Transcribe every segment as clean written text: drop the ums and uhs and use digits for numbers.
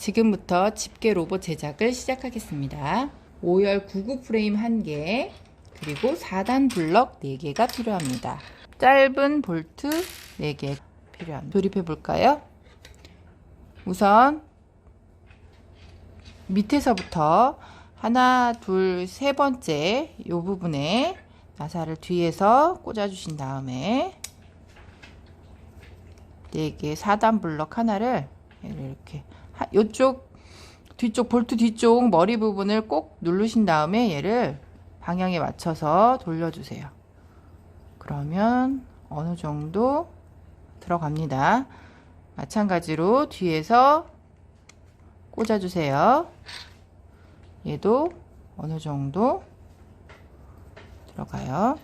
지금부터 집게 로봇 제작을 시작하겠습니다. 5열 99 프레임 1개, 그리고 4단 블럭 4개가 필요합니다. 짧은 볼트 4개 필요합니다. 조립해 볼까요? 우선 밑에서부터 하나, 둘, 세 번째 이 부분에 나사를 뒤에서 꽂아 주신 다음에 4개 4단 블럭 하나를 이렇게 이쪽 뒤쪽 볼트 뒤쪽 머리 부분을 꼭 누르신 다음에 얘를 방향에 맞춰서 돌려주세요. 그러면 어느 정도 들어갑니다. 마찬가지로 뒤에서 꽂아주세요. 얘도 어느 정도 들어가요.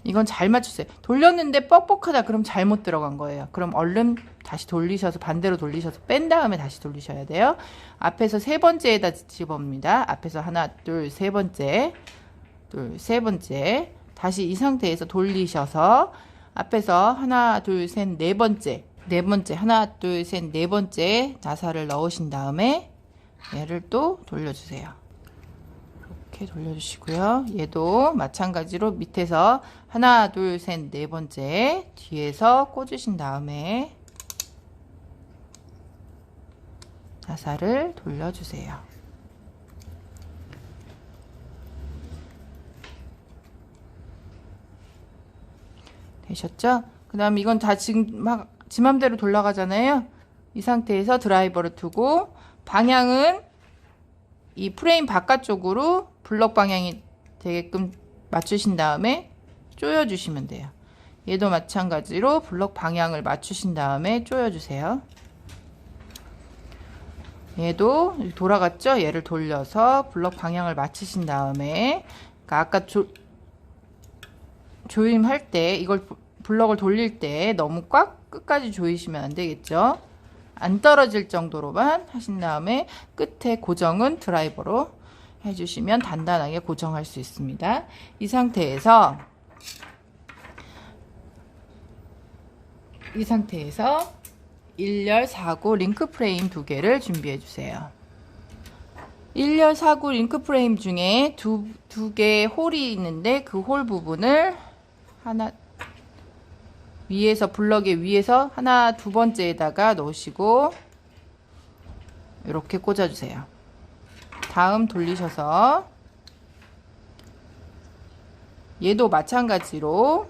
이건 잘 맞추세요. 돌렸는데 뻑뻑하다 그럼 잘못 들어간 거예요. 그럼 얼른 다시 돌리셔서 반대로 돌리셔서 뺀 다음에 다시 돌리셔야 돼요. 앞에서 세 번째에다 집어봅니다. 앞에서 하나, 둘, 세 번째, 둘, 세 번째. 다시 이 상태에서 돌리셔서 앞에서 하나, 둘, 셋, 네 번째, 네 번째, 하나, 둘, 셋, 네 번째 나사를 넣으신 다음에 얘를 또 돌려주세요. 이렇게 돌려주시고요. 얘도 마찬가지로 밑에서 하나, 둘, 셋, 네 번째 뒤에서 꽂으신 다음에 나사를 돌려주세요. 되셨죠? 그 다음 이건 다 지금 막 지 맘대로 돌아가잖아요. 이 상태에서 드라이버를 두고 방향은 이 프레임 바깥쪽으로 블럭 방향이 되게끔 맞추신 다음에 조여주시면 돼요. 얘도 마찬가지로 블럭 방향을 맞추신 다음에 조여주세요. 얘도 돌아갔죠? 얘를 돌려서 블럭 방향을 맞추신 다음에 그러니까 아까 조임할 때 이걸 블럭을 돌릴 때 너무 꽉 끝까지 조이시면 안 되겠죠? 안 떨어질 정도로만 하신 다음에 끝에 고정은 드라이버로 해주시면 단단하게 고정할 수 있습니다. 이 상태에서 1열 4구 링크 프레임 2개를 준비해 주세요. 1열 4구 링크 프레임 중에 두 개의 홀이 있는데 그 홀 부분을 하나 위에서 블럭의 위에서 하나 두 번째에다가 넣으시고 이렇게 꽂아주세요. 다음 돌리셔서 얘도 마찬가지로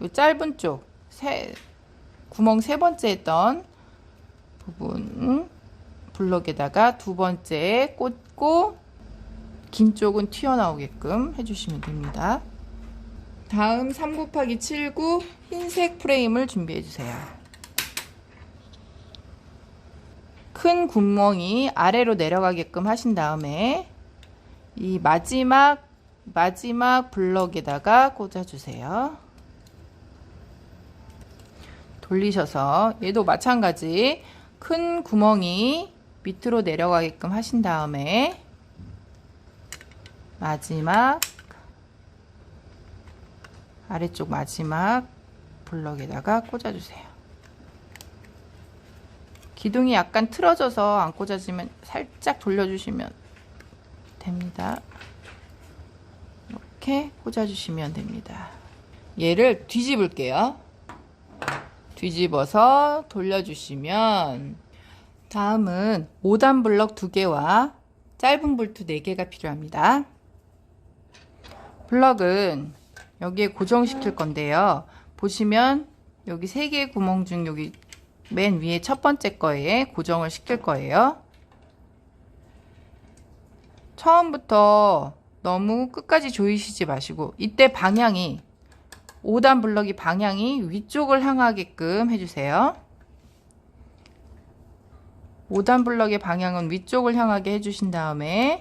이 짧은 쪽 구멍 세 번째 했던 부분 블럭에다가 두 번째 꽂고 긴 쪽은 튀어나오게끔 해주시면 됩니다. 다음 3곱하기7구 흰색 프레임을 준비해 주세요. 큰 구멍이 아래로 내려가게끔 하신 다음에 이 마지막 블럭에다가 꽂아 주세요. 돌리셔서 얘도 마찬가지 큰 구멍이 밑으로 내려가게끔 하신 다음에 아래쪽 마지막 블럭에다가 꽂아주세요. 기둥이 약간 틀어져서 안 꽂아지면 살짝 돌려주시면 됩니다. 이렇게 꽂아주시면 됩니다. 얘를 뒤집을게요. 뒤집어서 돌려주시면 다음은 5단 블럭 2개와 짧은 볼트 4개가 필요합니다. 블럭은 여기에 고정시킬 건데요. 보시면 여기 3개의 구멍 중 여기 맨 위에 첫 번째 거에 고정을 시킬 거예요. 처음부터 너무 끝까지 조이시지 마시고 이때 방향이 5단 블럭이 방향이 위쪽을 향하게끔 해주세요. 5단 블럭의 방향은 위쪽을 향하게 해주신 다음에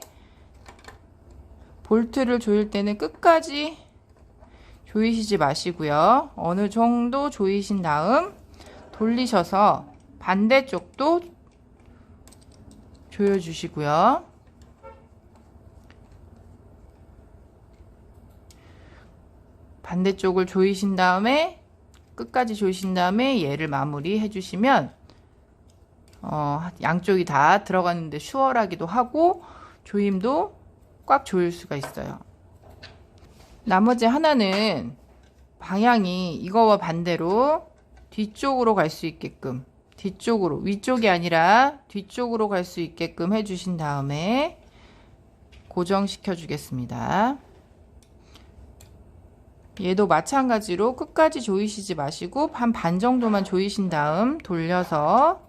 볼트를 조일 때는 끝까지 조이시지 마시고요. 어느 정도 조이신 다음 돌리셔서 반대쪽도 조여주시고요. 반대쪽을 조이신 다음에 끝까지 조이신 다음에 얘를 마무리 해주시면 양쪽이 다 들어가는데 수월하기도 하고 조임도 꽉 조일 수가 있어요. 나머지 하나는 방향이 이거와 반대로 뒤쪽으로 갈 수 있게끔, 뒤쪽으로, 위쪽이 아니라 뒤쪽으로 갈 수 있게끔 해주신 다음에 고정시켜 주겠습니다. 얘도 마찬가지로 끝까지 조이시지 마시고 한 반 정도만 조이신 다음 돌려서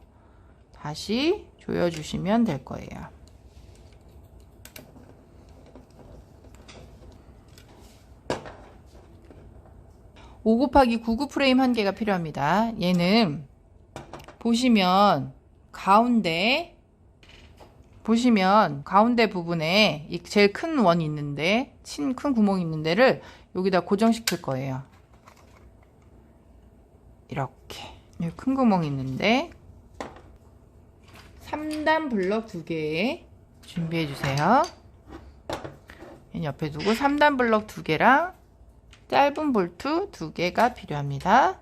다시 조여주시면 될 거예요. (5×9) 프레임 1개가 필요합니다. 얘는 보시면 가운데 부분에 이 제일 큰 원이 있는데, 큰 구멍이 있는 데를 여기다 고정시킬 거예요. 이렇게 여기 큰 구멍이 있는데 3단 블럭 2개 준비해 주세요. 얘는 옆에 두고 3단 블럭 2개랑 짧은 볼트 2개가 필요합니다.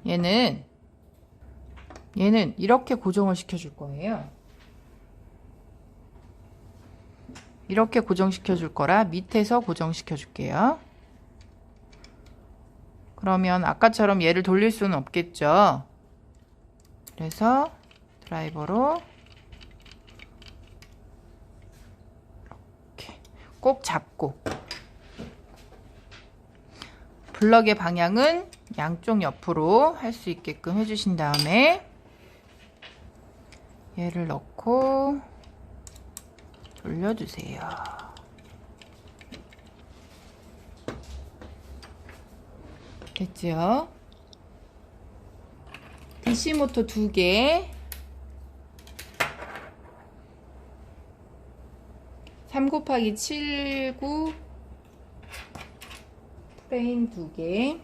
얘는 이렇게 고정을 시켜 줄 거예요. 이렇게 고정시켜 줄 거라 밑에서 고정시켜 줄게요. 그러면 아까처럼 얘를 돌릴 수는 없겠죠. 그래서 드라이버로 이렇게 꼭 잡고, 블럭의 방향은 양쪽 옆으로 할 수 있게끔 해주신 다음에 얘를 넣고 돌려주세요. 됐죠? DC 모터 2개, 3×7×9 프레임 2개,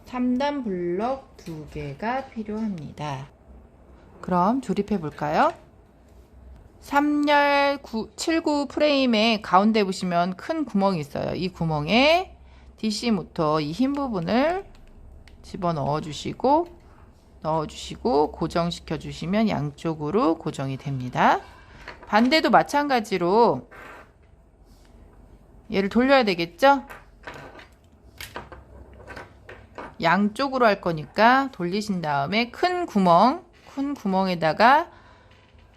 (3단) 블럭 2개가 필요합니다. 그럼 조립해 볼까요? 3열 7/9 프레임의 가운데 보시면 큰 구멍이 있어요. 이 구멍에 DC 모터 이 흰 부분을 집어 넣어주시고 고정시켜 주시면 양쪽으로 고정이 됩니다. 반대도 마찬가지로 얘를 돌려야 되겠죠? 양쪽으로 할 거니까 돌리신 다음에 큰 구멍에다가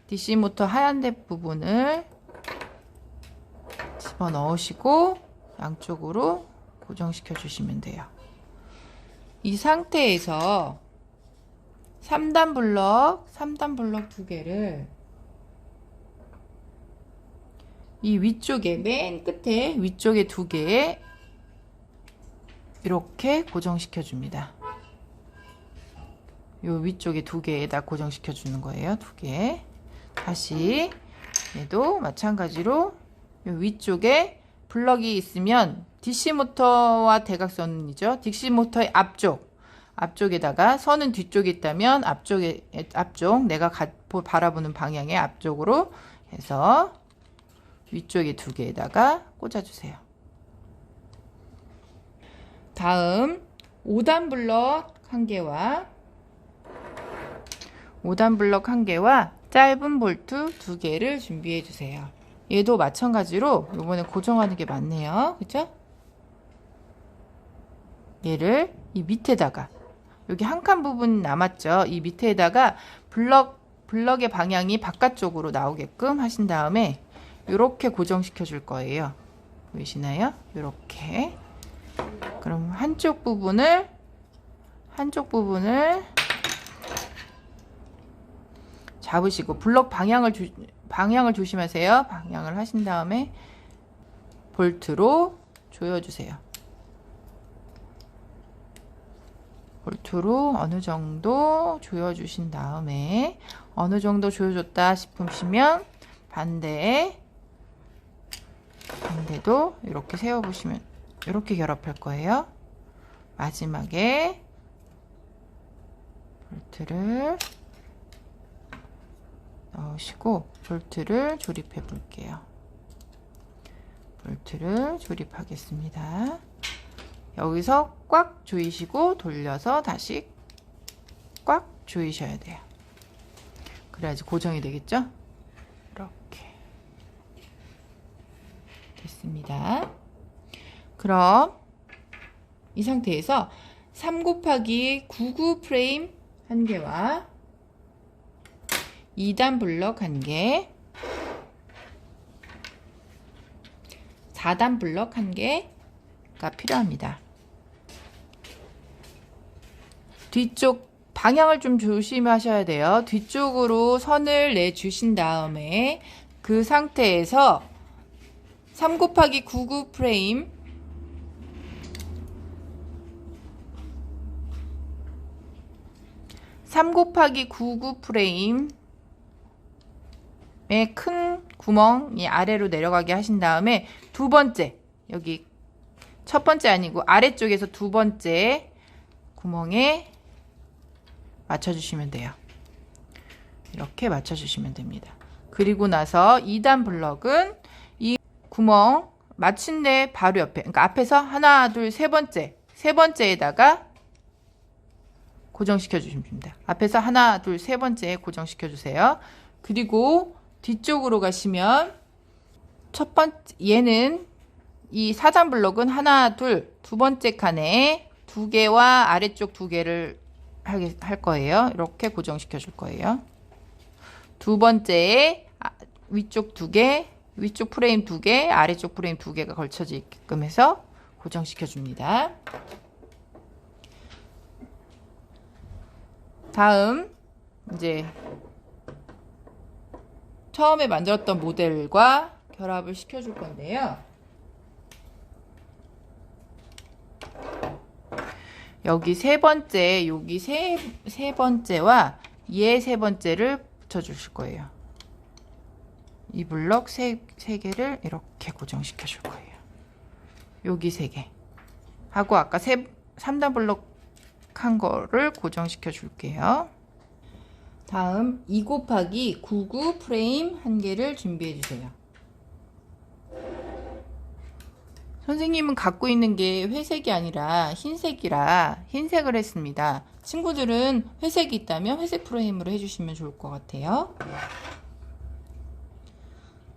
DC 모터 하얀 데 부분을 집어 넣으시고 양쪽으로 고정시켜 주시면 돼요. 이 상태에서 3단 블럭 2개를 이 위쪽에, 맨 끝에 위쪽에 2개에 이렇게 고정시켜 줍니다. 요 위쪽에 2개에다 고정시켜 주는 거예요. 2개. 다시 얘도 마찬가지로 요 위쪽에 블럭이 있으면 DC 모터와 대각선이죠. DC 모터의 앞쪽에다가, 선은 뒤쪽에 있다면 앞쪽 내가 바라보는 방향의 앞쪽으로 해서 위쪽에 2개에다가 꽂아주세요. 다음 5단 블럭 1개와 짧은 볼트 2개를 준비해 주세요. 얘도 마찬가지로 이번에 고정하는 게 맞네요. 그죠? 얘를 이 밑에다가, 여기 한 칸 부분 남았죠? 이 밑에다가 블럭의 방향이 바깥쪽으로 나오게끔 하신 다음에 이렇게 고정시켜 줄 거예요. 보이시나요? 이렇게. 그럼 한쪽 부분을 잡으시고, 블럭 방향을 조심하세요. 방향을 하신 다음에 볼트로 조여주세요. 볼트로 어느 정도 조여주신 다음에, 어느 정도 조여줬다 싶으시면 반대도 이렇게 세워보시면 이렇게 결합할 거예요. 마지막에 볼트를 넣으시고 볼트를 조립해 볼게요. 볼트를 조립하겠습니다. 여기서 꽉 조이시고 돌려서 다시 꽉 조이셔야 돼요. 그래야지 고정이 되겠죠? 이렇게 됐습니다. 그럼 이 상태에서 3 곱하기 99 프레임 1개와 2단 블럭 1개, 4단 블럭 1개가 필요합니다. 뒤쪽 방향을 좀 조심하셔야 돼요. 뒤쪽으로 선을 내주신 다음에 그 상태에서 3 곱하기 99 프레임 3 곱하기 99 프레임의 큰 구멍이 아래로 내려가게 하신 다음에 두 번째, 여기 첫 번째 아니고 아래쪽에서 두 번째 구멍에 맞춰주시면 돼요. 이렇게 맞춰주시면 됩니다. 그리고 나서 2단 블럭은 이 구멍 맞춘 데 바로 옆에, 그러니까 앞에서 하나, 둘, 세 번째에다가 고정시켜 주시면 됩니다. 앞에서 하나, 둘, 세 번째 고정시켜 주세요. 그리고 뒤쪽으로 가시면 첫 번째, 얘는 이 4단 블럭은 하나, 둘, 두 번째 칸에 2개와 아래쪽 2개를 할 거예요. 이렇게 고정시켜 줄 거예요. 두 번째에 위쪽 2개, 위쪽 프레임 2개, 아래쪽 프레임 2개가 걸쳐져 있게끔 해서 고정시켜 줍니다. 다음 이제 처음에 만들었던 모델과 결합을 시켜줄 건데요. 여기 세 번째, 여기 세 번째와 얘 세 번째를 붙여주실 거예요. 이 블럭 세 개를 이렇게 고정시켜 줄 거예요. 여기 3개 하고 아까 3단 블럭 한 거를 고정시켜 줄게요. 다음 2 곱하기 99 프레임 1개를 준비해 주세요. 선생님은 갖고 있는 게 회색이 아니라 흰색이라 흰색을 했습니다. 친구들은 회색이 있다면 회색 프레임으로 해주시면 좋을 것 같아요.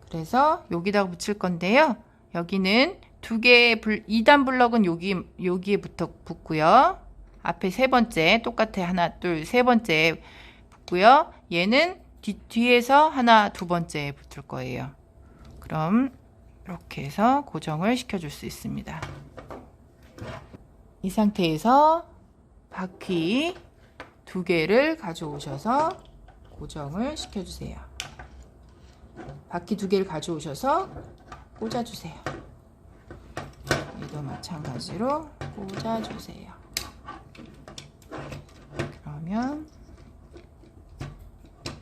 그래서 여기다가 붙일 건데요. 여기는 2단 블럭은 여기에 붙고요. 앞에 세 번째 똑같아. 하나, 둘, 세 번째 붙고요. 얘는 뒤에서 하나, 두 번째 붙을 거예요. 그럼 이렇게 해서 고정을 시켜줄 수 있습니다. 이 상태에서 바퀴 2개를 가져오셔서 고정을 시켜주세요. 바퀴 2개를 가져오셔서 꽂아주세요. 얘도 마찬가지로 꽂아주세요. 그러면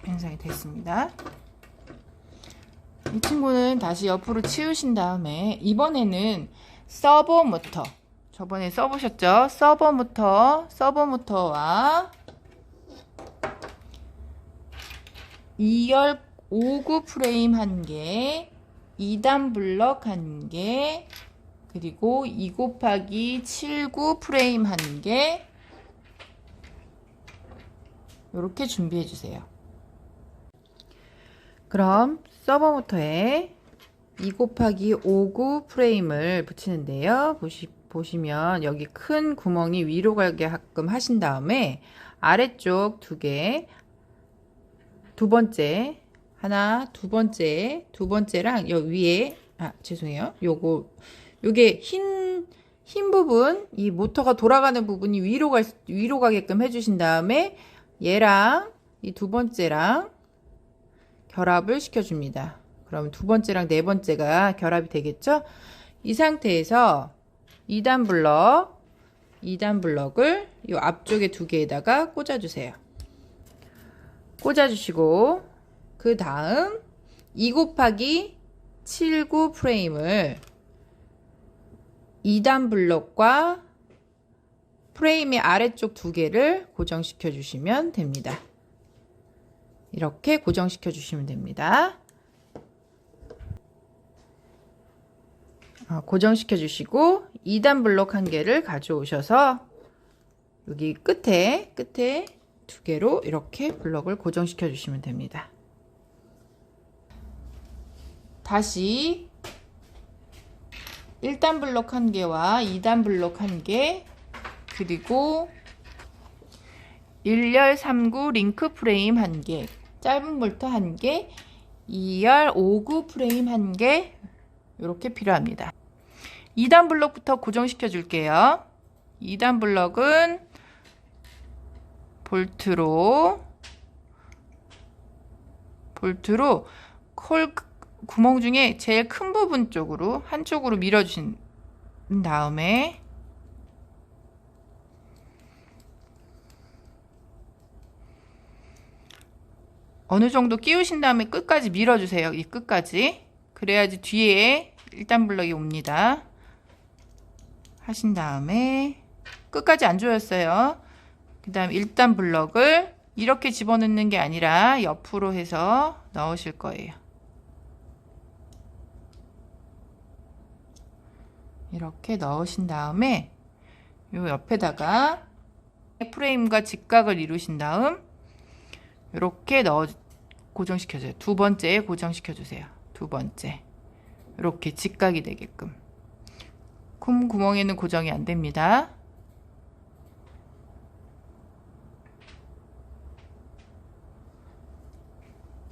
완성이 됐습니다. 이 친구는 다시 옆으로 치우신 다음에 이번에는 서버 모터, 저번에 써보셨죠? 서버 모터와 2열 59 프레임 1개, 2단 블럭 1개, 그리고 2 곱하기 79 프레임 1개 이렇게 준비해 주세요. 그럼 서버 모터에 2 곱하기 59 프레임을 붙이는데요. 보시면 여기 큰 구멍이 위로 가게끔 하신 다음에 아래쪽 2개, 두 번째 하나, 두 번째랑 여기 위에 죄송해요. 요게 흰 부분, 이 모터가 돌아가는 부분이 위로 가게끔 해주신 다음에 얘랑 이 두 번째랑 결합을 시켜줍니다. 그럼 두 번째랑 네 번째가 결합이 되겠죠? 이 상태에서 2단 블럭을 이 앞쪽에 2개에다가 꽂아주세요. 꽂아주시고 그 다음 2 곱하기 79 프레임을 2단 블럭과 프레임의 아래쪽 2개를 고정시켜 주시면 됩니다. 이렇게 고정시켜 주시면 됩니다. 고정시켜 주시고 2단 블럭 한 개를 가져오셔서 여기 끝에 2개로 이렇게 블럭을 고정시켜 주시면 됩니다. 다시 1단 블럭 한 개와 2단 블럭 한 개, 그리고 1열 3구 링크 프레임 한 개, 짧은 볼트 한 개, 2열 5구 프레임 한 개, 이렇게 필요합니다. 2단 블럭부터 고정시켜 줄게요. 2단 블럭은 볼트로 홀 구멍 중에 제일 큰 부분 쪽으로 한쪽으로 밀어 주신 다음에 어느 정도 끼우신 다음에 끝까지 밀어 주세요. 이 끝까지. 그래야지 뒤에 1단 블럭이 옵니다. 하신 다음에 끝까지 안 조였어요. 그 다음 1단 블럭을 이렇게 집어넣는 게 아니라 옆으로 해서 넣으실 거예요. 이렇게 넣으신 다음에 요 옆에다가 프레임과 직각을 이루신 다음 이렇게 고정시켜줘요. 두 번째에 고정시켜주세요. 두 번째. 이렇게 직각이 되게끔. kum 구멍에는 고정이 안 됩니다.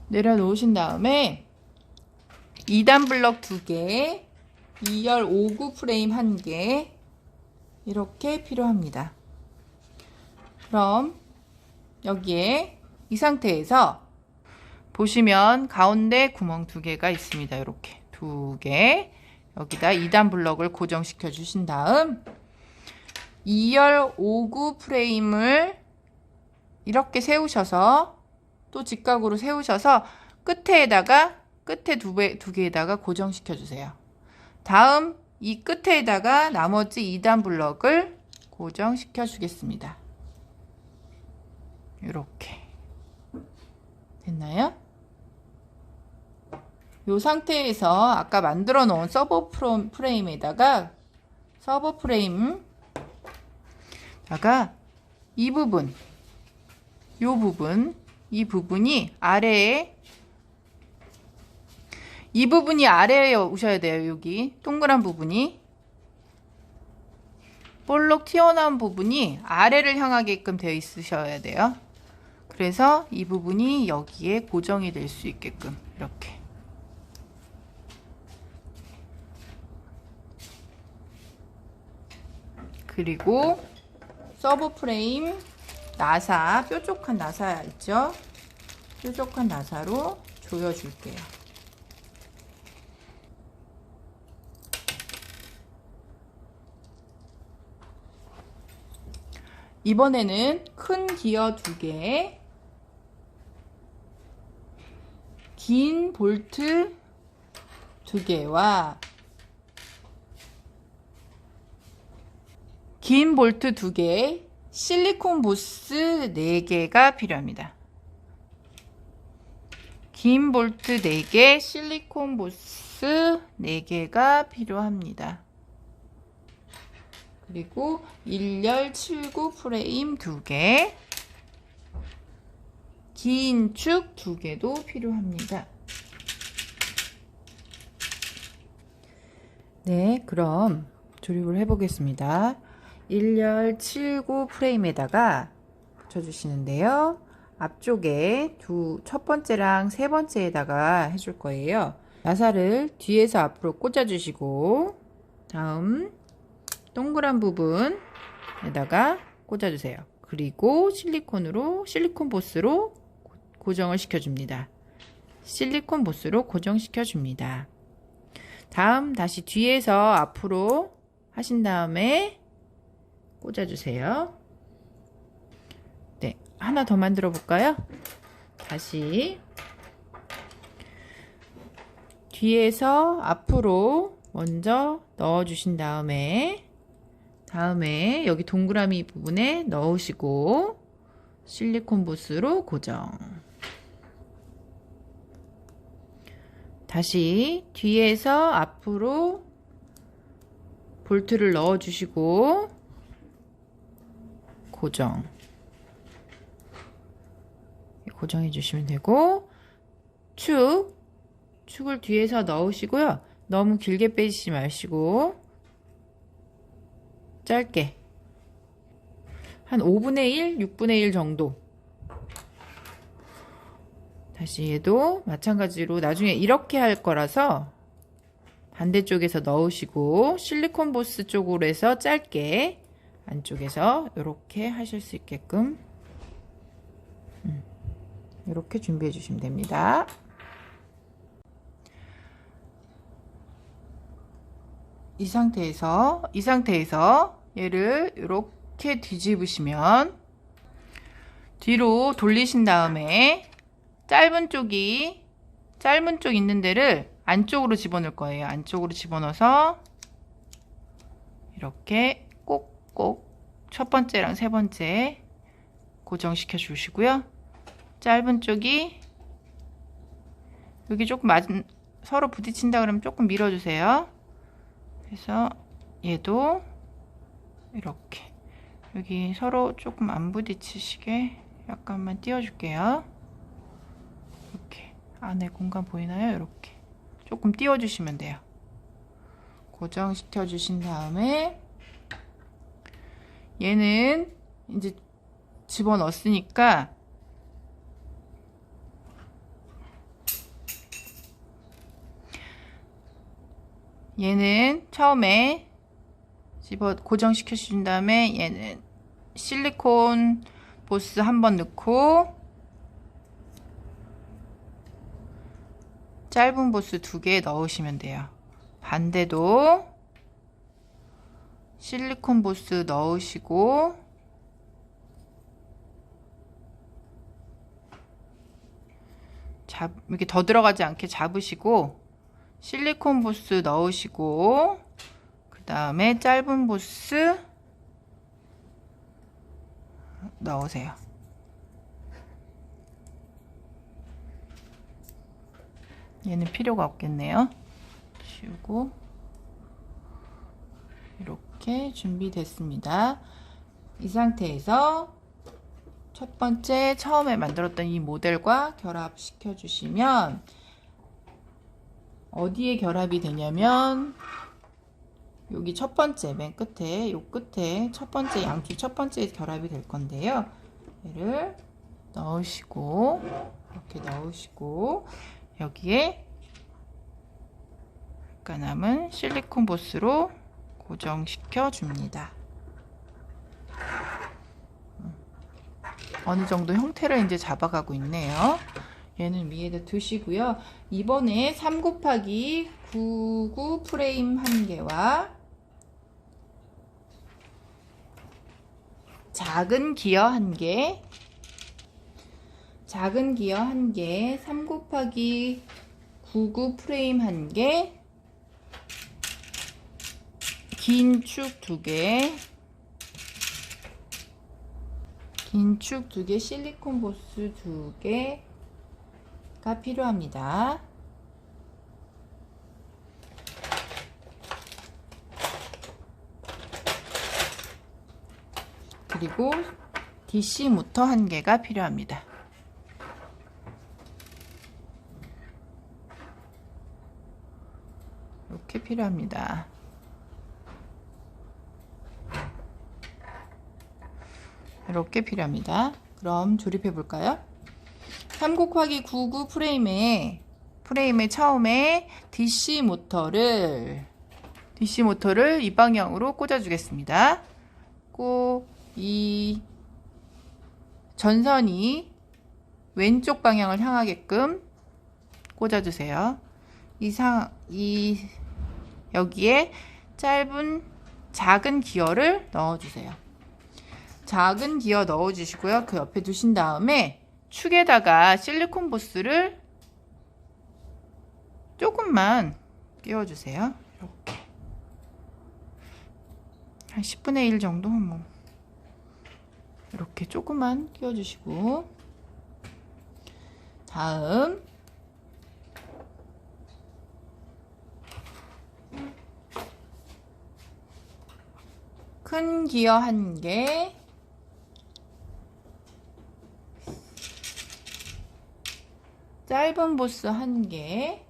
내려놓으신 다음에 2단 블럭 2개, 2열 5구 프레임 1개, 이렇게 필요합니다. 그럼 여기에 이 상태에서 보시면 가운데 구멍 2개가 있습니다. 이렇게 2개, 여기다 2단 블럭을 고정시켜 주신 다음 2열 5구 프레임을 이렇게 세우셔서 또 직각으로 세우셔서 끝에 두 개에다가 고정시켜 주세요. 다음 이 끝에다가 나머지 2단 블럭을 고정시켜 주겠습니다. 이렇게 됐나요? 이 상태에서 아까 만들어 놓은 서버 프레임에다가 이 부분, 이 부분이 아래에 오셔야 돼요. 여기 동그란 부분이 볼록 튀어나온 부분이 아래를 향하게끔 되어 있으셔야 돼요. 그래서 이 부분이 여기에 고정이 될 수 있게끔 이렇게 그리고 서브 프레임 나사, 뾰족한 나사 있죠? 뾰족한 나사로 조여줄게요. 이번에는 큰 기어 2개, 긴 볼트 2개와 긴 볼트 2개, 실리콘 보스 4개가 필요합니다. 긴 볼트 4개, 실리콘 보스 4개가 필요합니다. 그리고 1열 7구 프레임 2개, 긴 축 2개도 필요합니다. 네, 그럼 조립을 해보겠습니다. 1열 7구 프레임에다가 붙여주시는데요. 앞쪽에 첫 번째랑 세 번째에다가 해줄 거예요. 나사를 뒤에서 앞으로 꽂아주시고 다음 동그란 부분에다가 꽂아주세요. 그리고 실리콘 보스로 고정을 시켜줍니다. 실리콘 보스로 고정시켜줍니다. 다음 다시 뒤에서 앞으로 하신 다음에 꽂아주세요. 네, 하나 더 만들어 볼까요? 다시 뒤에서 앞으로 먼저 넣어 주신 다음에 여기 동그라미 부분에 넣으시고 실리콘 보스로 고정. 다시 뒤에서 앞으로 볼트를 넣어 주시고 고정해 주시면 되고, 축을 뒤에서 넣으시고요. 너무 길게 빼시지 마시고 짧게 한 5분의 1, 6분의 1 정도. 다시 얘도 마찬가지로 나중에 이렇게 할 거라서 반대쪽에서 넣으시고, 실리콘 보스 쪽으로 해서 짧게 안쪽에서 이렇게 하실 수 있게끔 이렇게 준비해 주시면 됩니다. 이 상태에서 얘를 이렇게 뒤집으시면, 뒤로 돌리신 다음에 짧은 쪽 있는 데를 안쪽으로 집어넣을 거예요. 안쪽으로 집어넣어서 이렇게 꼭꼭 첫 번째랑 세 번째 고정시켜 주시고요. 짧은 쪽이 여기 조금 서로 부딪힌다 그러면 조금 밀어주세요. 그래서 얘도 이렇게 여기 서로 조금 안 부딪히시게 약간만 띄워줄게요. 이렇게 안에 공간 보이나요? 이렇게 조금 띄워주시면 돼요. 고정시켜 주신 다음에 얘는 이제 집어넣었으니까 얘는 처음에 고정시켜 주신 다음에 얘는 실리콘 보스 한번 넣고 짧은 보스 2개 넣으시면 돼요. 반대도 실리콘 보스 넣으시고 이렇게 더 들어가지 않게 잡으시고 실리콘 보스 넣으시고 그 다음에 짧은 보스 넣으세요. 얘는 필요가 없겠네요. 지우고 이렇게 준비됐습니다. 이 상태에서 첫 번째 처음에 만들었던 이 모델과 결합시켜 주시면 어디에 결합이 되냐면 여기 첫 번째 맨 끝에 요 끝에 첫 번째 양쪽 첫 번째에 결합이 될 건데요. 얘를 넣으시고 이렇게 넣으시고 여기에 아까 남은 실리콘 보스로 고정시켜 줍니다. 어느 정도 형태를 이제 잡아가고 있네요. 얘는 위에다 두시고요. 이번에 3 곱하기 99 프레임 1개와 작은 기어 1개, 3 곱하기 99 프레임 1개, 긴 축 2개, 실리콘 보스 2개가 필요합니다. 그리고 DC 모터 1개가 필요합니다. 이렇게 필요합니다. 이렇게 필요합니다. 그럼 조립해 볼까요? 3 곱하기 99 프레임에 처음에 DC 모터를 이 방향으로 꽂아 주겠습니다. 이 전선이 왼쪽 방향을 향하게끔 꽂아 주세요. 여기에 작은 기어를 넣어 주세요. 작은 기어 넣어 주시고요. 그 옆에 두신 다음에 축에다가 실리콘 보스를 조금만 끼워 주세요. 이렇게 한 10분의 1 정도 이렇게 조금만 끼워 주시고, 다음 큰 기어 1개, 짧은 보스 1개,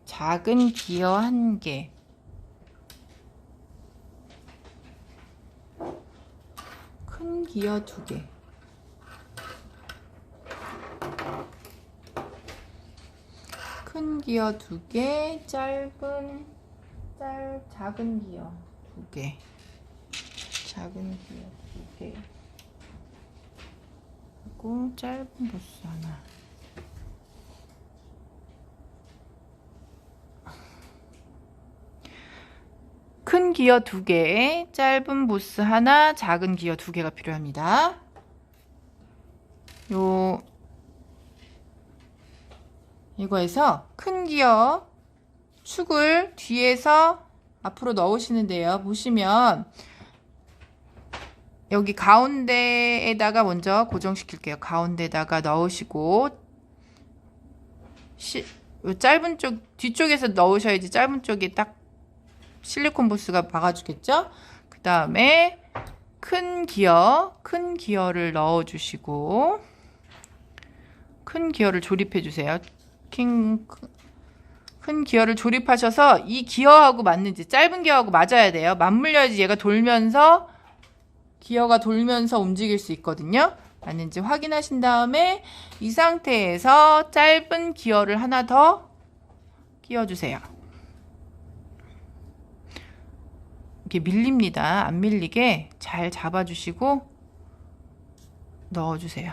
작은 기어 1개, 큰 기어 2개, 큰 기어 2개, 작은 기어 2개, 작은 기어 2개, 그리고 짧은 보스 하나. 큰 기어 2개, 짧은 보스 하나, 작은 기어 2개가 필요합니다. 이거에서 큰 기어 축을 뒤에서 앞으로 넣으시는데요. 보시면 여기 가운데에다가 먼저 고정시킬게요. 가운데다가 넣으시고 짧은 쪽 뒤쪽에서 넣으셔야지 짧은 쪽에 딱 실리콘 보스가 막아주겠죠? 그 다음에 큰 기어를 넣어주시고 큰 기어를 조립해주세요. 큰 기어를 조립하셔서 이 기어하고 맞는지 짧은 기어하고 맞아야 돼요. 맞물려야지 얘가 돌면서 기어가 돌면서 움직일 수 있거든요. 맞는지 확인하신 다음에 이 상태에서 짧은 기어를 하나 더 끼워주세요. 이렇게 밀립니다. 안 밀리게 잘 잡아주시고 넣어주세요.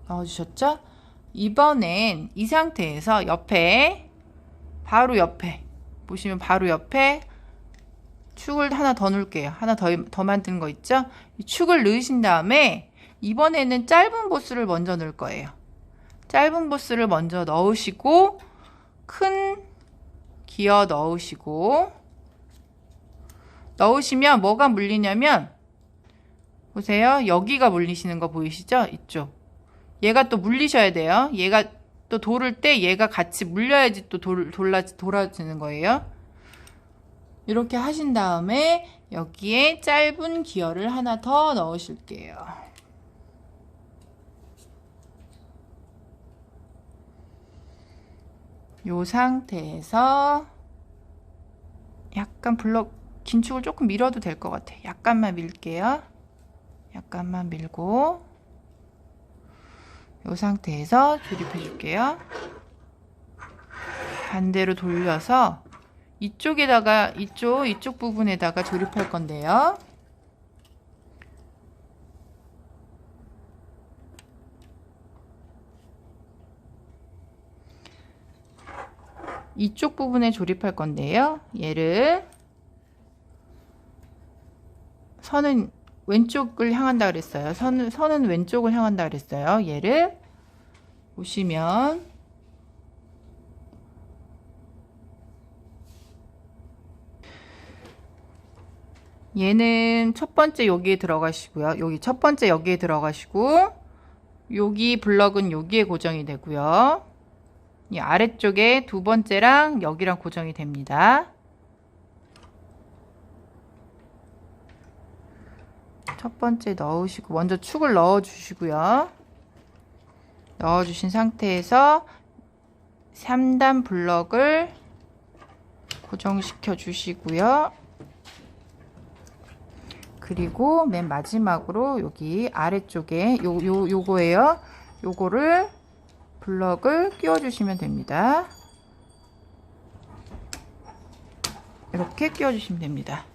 넣어주셨죠? 이번엔 이 상태에서 바로 옆에 보시면 바로 옆에 축을 하나 더 넣을게요. 하나 더 만든 거 있죠? 이 축을 넣으신 다음에 이번에는 짧은 보스를 먼저 넣을 거예요. 짧은 보스를 먼저 넣으시고 큰 기어 넣으시면 뭐가 물리냐면 보세요. 여기가 물리시는 거 보이시죠? 이쪽. 얘가 또 물리셔야 돼요. 얘가 또 돌을 때 얘가 같이 물려야지 또 돌아지는 거예요. 이렇게 하신 다음에 여기에 짧은 기어를 하나 더 넣으실게요. 이 상태에서 약간 긴축을 조금 밀어도 될 것 같아요. 약간만 밀게요. 약간만 밀고 이 상태에서 조립해 줄게요. 반대로 돌려서 이쪽에다가 이쪽 부분에다가 조립할 건데요. 이쪽 부분에 조립할 건데요. 얘를 선은 왼쪽을 향한다 그랬어요. 선은 왼쪽을 향한다 그랬어요. 얘를 보시면 얘는 첫 번째 여기에 들어가시고요. 여기 첫 번째 여기에 들어가시고 여기 블럭은 여기에 고정이 되고요. 이 아래쪽에 두 번째랑 여기랑 고정이 됩니다. 첫 번째 넣으시고 먼저 축을 넣어 주시고요. 넣어 주신 상태에서 3단 블럭을 고정시켜 주시고요. 그리고 맨 마지막으로 여기 아래쪽에 요거예요. 요거를 블럭을 끼워 주시면 됩니다. 이렇게 끼워 주시면 됩니다.